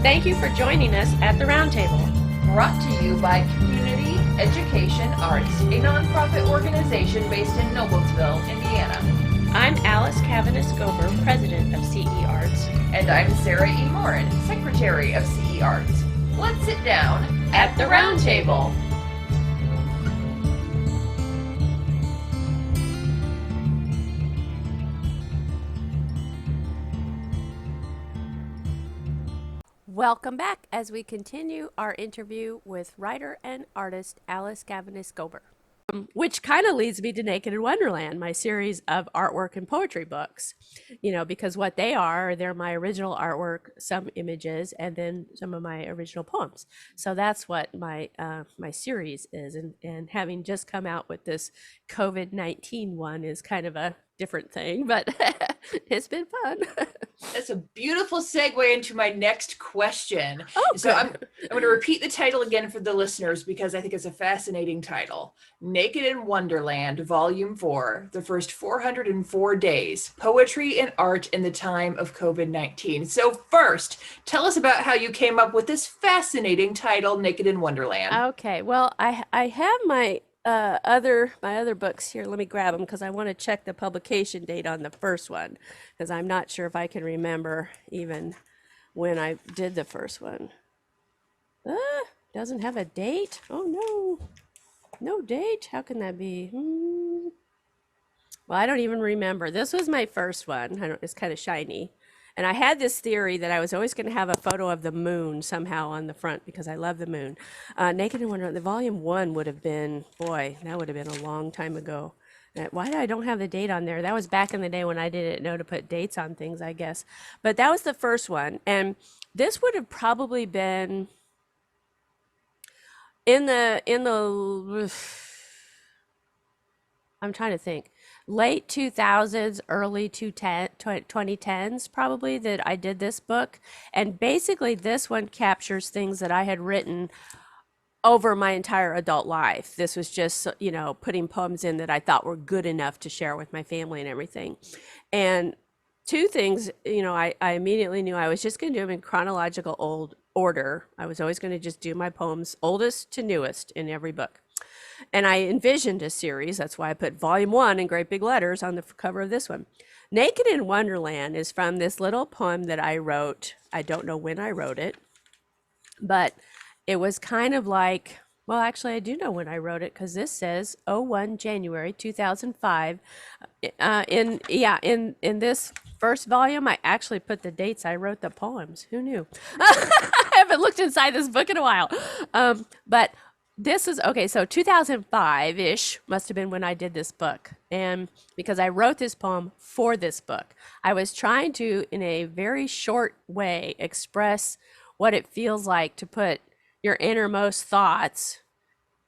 Thank you for joining us at the Roundtable. Brought to you by Community Education Arts, a nonprofit organization based in Noblesville, Indiana. I'm Alys Caviness Gober, president of CEArts. And I'm Sarah E. Morin, secretary of CEArts. Let's sit down at the Roundtable. Welcome back as we continue our interview with writer and artist Alys Caviness Gober, which kind of leads me to Naked in Wonderland, my series of artwork and poetry books. You know, because what they are, they're my original artwork, some images, and then some of my original poems. So that's what my series is. And having just come out with this COVID-19 one is kind of a different thing, but it's been fun. That's a beautiful segue into my next question. Oh, so I'm good. going to repeat the title again for the listeners because I think it's a fascinating title. Naked in Wonderland, Volume 4, The First 404 Days, Poetry and Art in the Time of COVID-19. So first, tell us about how you came up with this fascinating title, Naked in Wonderland. Okay, well, I have my other books here. Let me grab them because I want to check the publication date on the first one because I'm not sure if I can remember even when I did the first one. Doesn't have a date. Oh no, no date. How can that be? Well, I don't even remember. This was my first one. It's kind of shiny. And I had this theory that I was always going to have a photo of the moon somehow on the front because I love the moon. Naked and Wonderland, the volume 1 would have been, boy, that would have been a long time ago. Why did I don't have the date on there? That was back in the day when I didn't know to put dates on things, I guess. But that was the first one. And this would have probably been in the I'm trying to think. Late 2000s, early 2010s, probably, that I did this book. And basically, this one captures things that I had written over my entire adult life. This was just, you know, putting poems in that I thought were good enough to share with my family and everything. And two things, you know, I immediately knew I was just going to do them in chronological order. I was always going to just do my poems oldest to newest in every book. And I envisioned a series. That's why I put volume 1 in great big letters on the cover of this one. Naked in Wonderland is from this little poem that I wrote. I don't know when I wrote it, but it was kind of like, well, actually, I do know when I wrote it because this says 01 January 2005. In this first volume, I actually put the dates I wrote the poems. Who knew? I haven't looked inside this book in a while. But this is, okay, so 2005-ish must have been when I did this book. And because I wrote this poem for this book, I was trying to, in a very short way, express what it feels like to put your innermost thoughts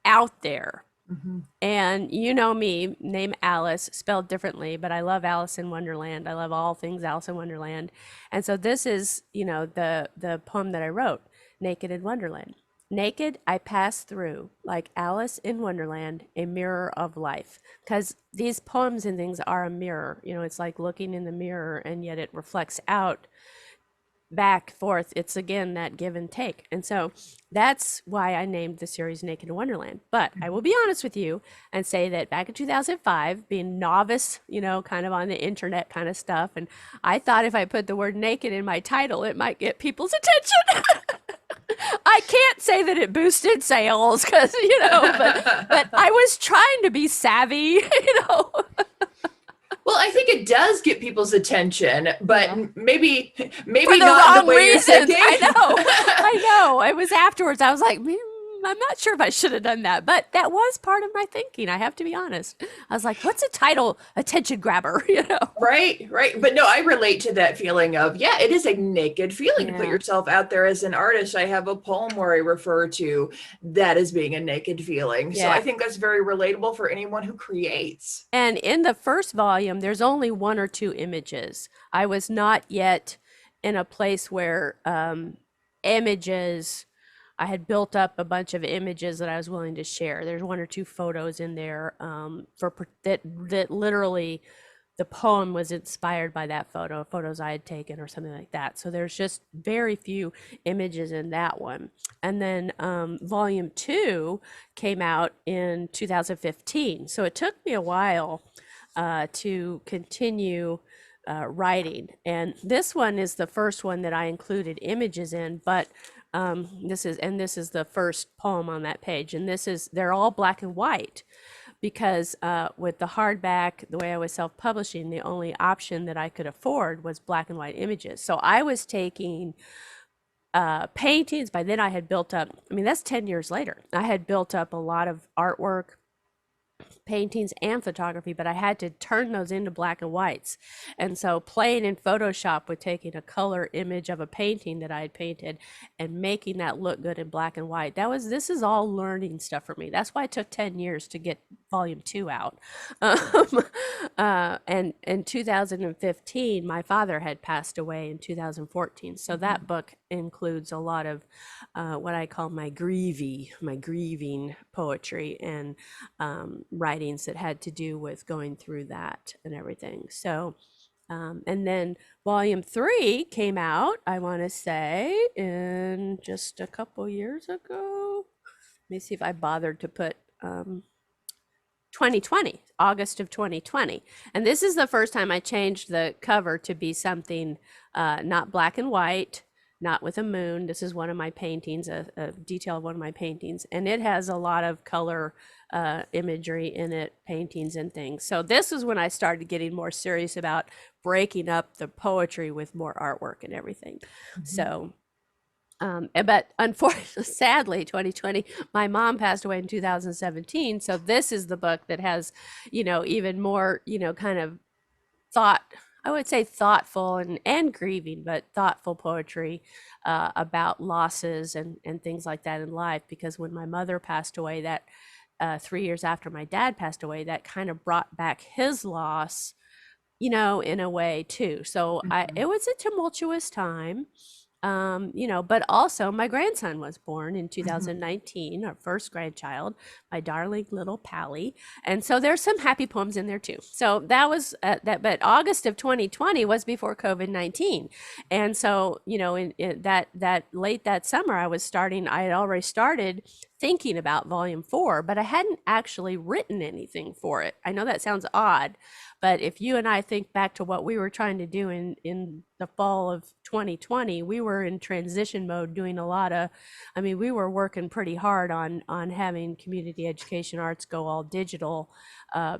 out there. Mm-hmm. And you know me, name Alice, spelled differently, but I love Alice in Wonderland. I love all things Alice in Wonderland. And so this is, you know, the poem that I wrote, Naked in Wonderland. Naked, I pass through, like Alice in Wonderland, a mirror of life. Because these poems and things are a mirror. You know, it's like looking in the mirror, and yet it reflects out, back, forth. It's, again, that give and take. And so that's why I named the series Naked in Wonderland. But I will be honest with you and say that back in 2005, being novice, you know, kind of on the internet kind of stuff, and I thought if I put the word naked in my title, it might get people's attention. I can't say that it boosted sales because, you know, but I was trying to be savvy, you know. Well, I think it does get people's attention, but maybe For the not wrong the way reasons. you're thinking. I know. It was afterwards. I was like, I'm not sure if I should have done that, but that was part of my thinking. I have to be honest. I was like, what's a title attention grabber, you know? Right. But no, I relate to that feeling of, yeah, it is a naked feeling to put Yeah. yourself out there as an artist. I have a poem where I refer to that as being a naked feeling. So Yeah. I think that's very relatable for anyone who creates. And in the first volume, there's only 1 or 2 images. I was not yet in a place where images, I had built up a bunch of images that I was willing to share. There's 1 or 2 photos in there that literally the poem was inspired by that photos I had taken or something like that. So there's just very few images in that one. And then volume 2 came out in 2015. So it took me a while to continue writing. And this one is the first one that I included images in, but this is the first poem on that page. And they're all black and white because with the hardback, the way I was self-publishing, the only option that I could afford was black and white images. So I was taking paintings. By then I had built up, I mean, that's 10 years later. I had built up a lot of artwork, paintings and photography, but I had to turn those into black and whites. And so playing in Photoshop with taking a color image of a painting that I had painted and making that look good in black and white, this is all learning stuff for me. That's why it took 10 years to get volume 2 out. And in 2015, my father had passed away in 2014. So that book includes a lot of what I call my grieving poetry and writings that had to do with going through that and everything. So, and then volume 3 came out, I want to say, in just a couple years ago. Let me see if I bothered to put 2020, August of 2020. And this is the first time I changed the cover to be something not black and white, not with a moon. This is one of my paintings, a detail of one of my paintings, and it has a lot of color imagery in it, paintings and things. So this is when I started getting more serious about breaking up the poetry with more artwork and everything. So but unfortunately, sadly, 2020, my mom passed away in 2017. So this is the book that has, even more, kind of I would say thoughtful and grieving, but thoughtful poetry about losses and things like that in life. Because when my mother passed away, that 3 years after my dad passed away, that kind of brought back his loss, in a way too. So it was a tumultuous time. But also my grandson was born in 2019, our first grandchild, my darling little Pally. And so there's some happy poems in there too. So that was but August of 2020 was before COVID-19. And so, in that late that summer, I had already started thinking about volume 4, but I hadn't actually written anything for it. I know that sounds odd, but if you and I think back to what we were trying to do in the fall of 2020, we were in transition mode doing we were working pretty hard on having community education arts go all digital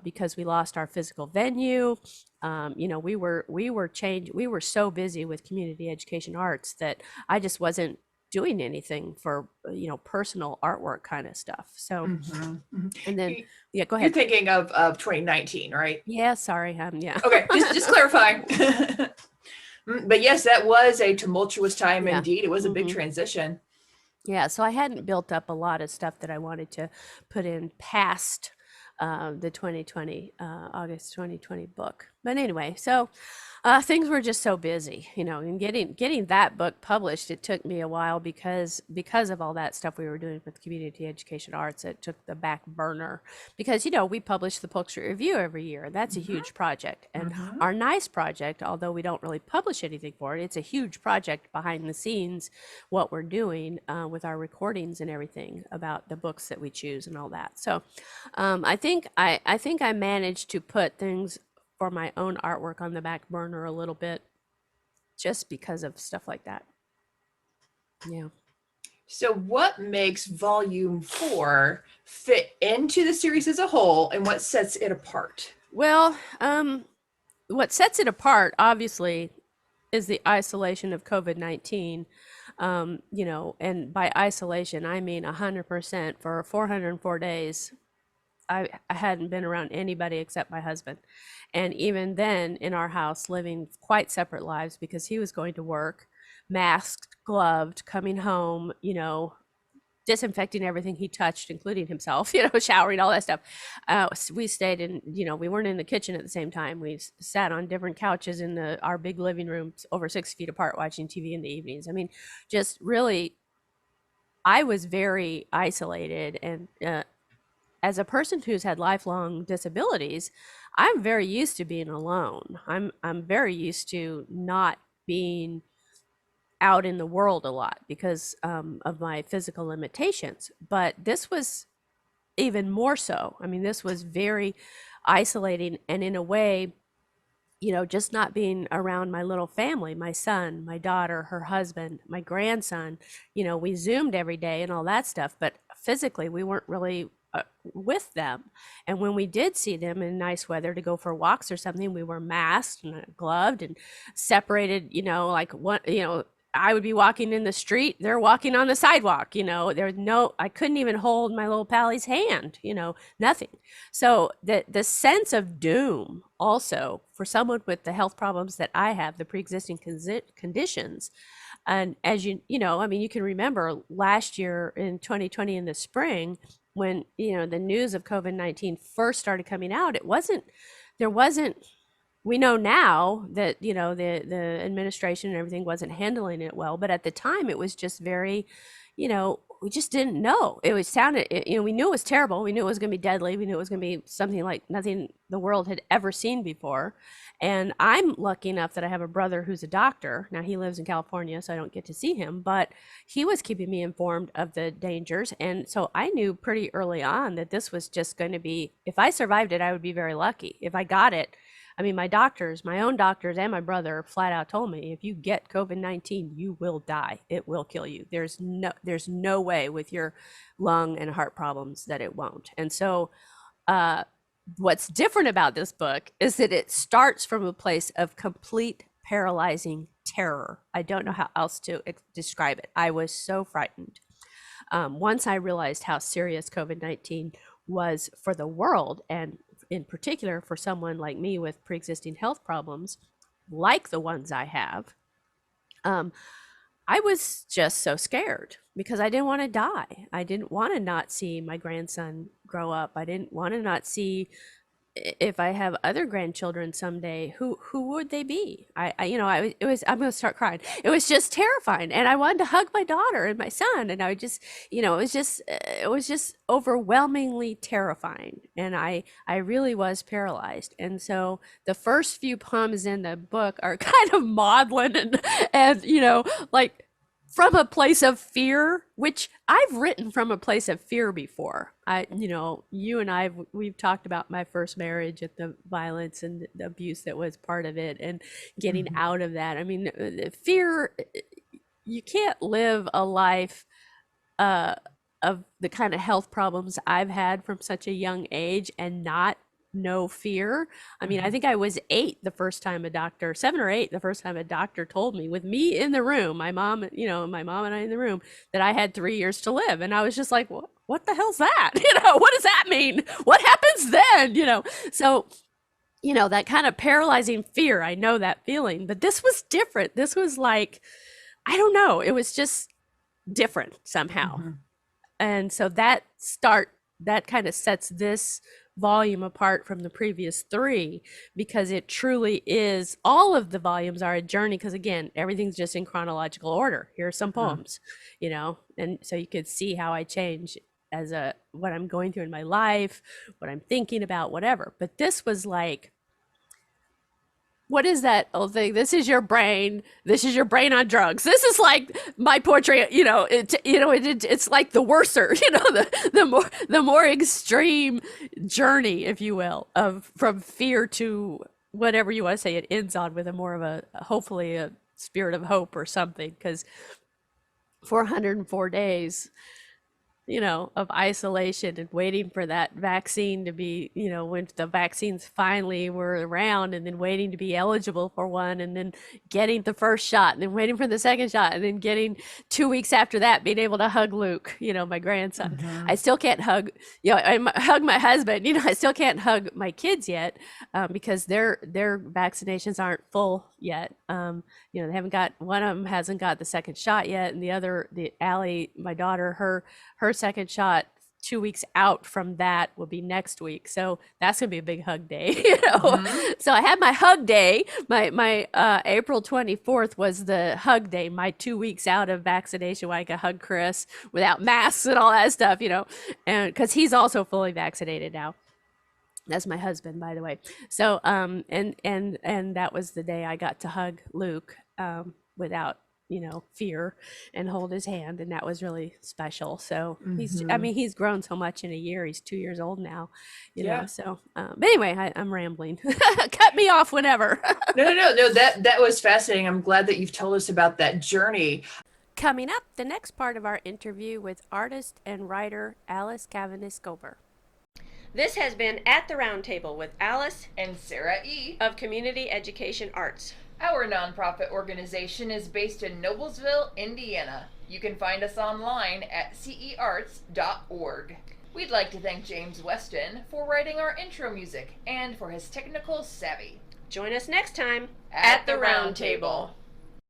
because we lost our physical venue. We were so busy with community education arts that I just wasn't doing anything for personal artwork kind of stuff. So and then yeah, go You're ahead. thinking of 2019, right? Yeah, sorry. Yeah. Okay, just clarifying. But yes, that was a tumultuous time Yeah. indeed. It was a big transition. Yeah, so I hadn't built up a lot of stuff that I wanted to put in past the 2020 August 2020 book. But anyway, so things were just so busy, and getting that book published. It took me a while because of all that stuff we were doing with community education arts. It took the back burner because we publish the Pulitzer Review every year. That's a huge project, and our NICE project, although we don't really publish anything for it, it's a huge project behind the scenes. What we're doing with our recordings and everything about the books that we choose and all that. So I think I managed to put things for my own artwork on the back burner a little bit just because of stuff like that. Yeah. So what makes volume 4 fit into the series as a whole, and what sets it apart? Well, what sets it apart, obviously, is the isolation of COVID-19. And by isolation, I mean 100%. For 404 days, I hadn't been around anybody except my husband. And even then, in our house, living quite separate lives because he was going to work, masked, gloved, coming home, disinfecting everything he touched, including himself, showering, all that stuff. We stayed we weren't in the kitchen at the same time. We sat on different couches in our big living room over 6 feet apart watching TV in the evenings. I mean, just really, I was very isolated. And as a person who's had lifelong disabilities, I'm very used to being alone. I'm very used to not being out in the world a lot because of my physical limitations. But this was even more so. I mean, this was very isolating, and in a way, just not being around my little family, my son, my daughter, her husband, my grandson. We Zoomed every day and all that stuff, but physically we weren't really with them. And when we did see them in nice weather to go for walks or something, we were masked and gloved and separated, like one, I would be walking in the street, they're walking on the sidewalk, there's no, I couldn't even hold my little pally's hand, nothing. So the sense of doom also for someone with the health problems that I have, the pre-existing conditions, and as I mean, you can remember last year in 2020 in the spring when, the news of COVID-19 first started coming out, there wasn't, we know now that, the administration and everything wasn't handling it well, but at the time it was just very, we just didn't know. It was sounded, we knew it was terrible. We knew it was going to be deadly. We knew it was going to be something like nothing the world had ever seen before. And I'm lucky enough that I have a brother who's a doctor. Now he lives in California, so I don't get to see him, but he was keeping me informed of the dangers. And so I knew pretty early on that this was just going to be, if I survived it, I would be very lucky. If I got it, I mean, my own doctors and my brother flat out told me, if you get COVID-19, you will die. It will kill you. There's no way with your lung and heart problems that it won't. And so what's different about this book is that it starts from a place of complete paralyzing terror. I don't know how else to describe it. I was so frightened. Once I realized how serious COVID-19 was for the world, and in particular for someone like me with pre-existing health problems like the ones I have, I was just so scared because I didn't want to die. I didn't want to not see my grandson grow up. I didn't want to not see, if I have other grandchildren someday, who would they be? I'm going to start crying. It was just terrifying. And I wanted to hug my daughter and my son. And I just, it was just overwhelmingly terrifying. And I really was paralyzed. And so the first few poems in the book are kind of maudlin and, like, from a place of fear, which I've written from a place of fear before. You and we've talked about my first marriage and the violence and the abuse that was part of it and getting out of that. I mean, fear, you can't live a life of the kind of health problems I've had from such a young age and not know fear. I mean, I think I was 7 or 8 the first time a doctor told me, with me in the room, my mom and I in the room, that I had 3 years to live. And I was just like, what the hell's that? What does that mean? What happens then? So, that kind of paralyzing fear, I know that feeling, but this was different. This was like, I don't know, it was just different somehow. And so that kind of sets this volume apart from the previous 3, because it truly is, all of the volumes are a journey, because again, everything's just in chronological order. Here are some poems, and so you could see how I change as what I'm going through in my life, what I'm thinking about, whatever. But this was like, what is that old thing? This is your brain. This is your brain on drugs. This is like my portrait. It's like the worser. The more extreme journey, if you will, from fear to whatever you want to say. It ends on with hopefully a spirit of hope or something. Because 404 days, of isolation and waiting for that vaccine to be, when the vaccines finally were around, and then waiting to be eligible for one, and then getting the first shot, and then waiting for the second shot, and then getting 2 weeks after that, being able to hug Luke, my grandson. I still can't hug, I hug my husband, I still can't hug my kids yet, because their vaccinations aren't full yet. They haven't got, one of them hasn't got the second shot yet, and Allie, my daughter, her second shot 2 weeks out from that will be next week. So that's gonna be a big hug day, So I had my hug day. My April 24th was the hug day, my 2 weeks out of vaccination, where I could hug Chris without masks and all that stuff, and because he's also fully vaccinated now. That's my husband, by the way. So, and that was the day I got to hug Luke, without, fear, and hold his hand, and that was really special. So I Mm-hmm. mean, he's grown so much in a year. He's 2 years old now, Yeah. So, but anyway, I'm rambling. Cut me off whenever. No. That was fascinating. I'm glad that you've told us about that journey. Coming up, the next part of our interview with artist and writer Alys Caviness Gober. This has been At the Roundtable with Alys And Sarah E. of Community Education Arts. Our nonprofit organization is based in Noblesville, Indiana. You can find us online at CEArts.org. We'd like to thank James Weston for writing our intro music and for his technical savvy. Join us next time At the Roundtable.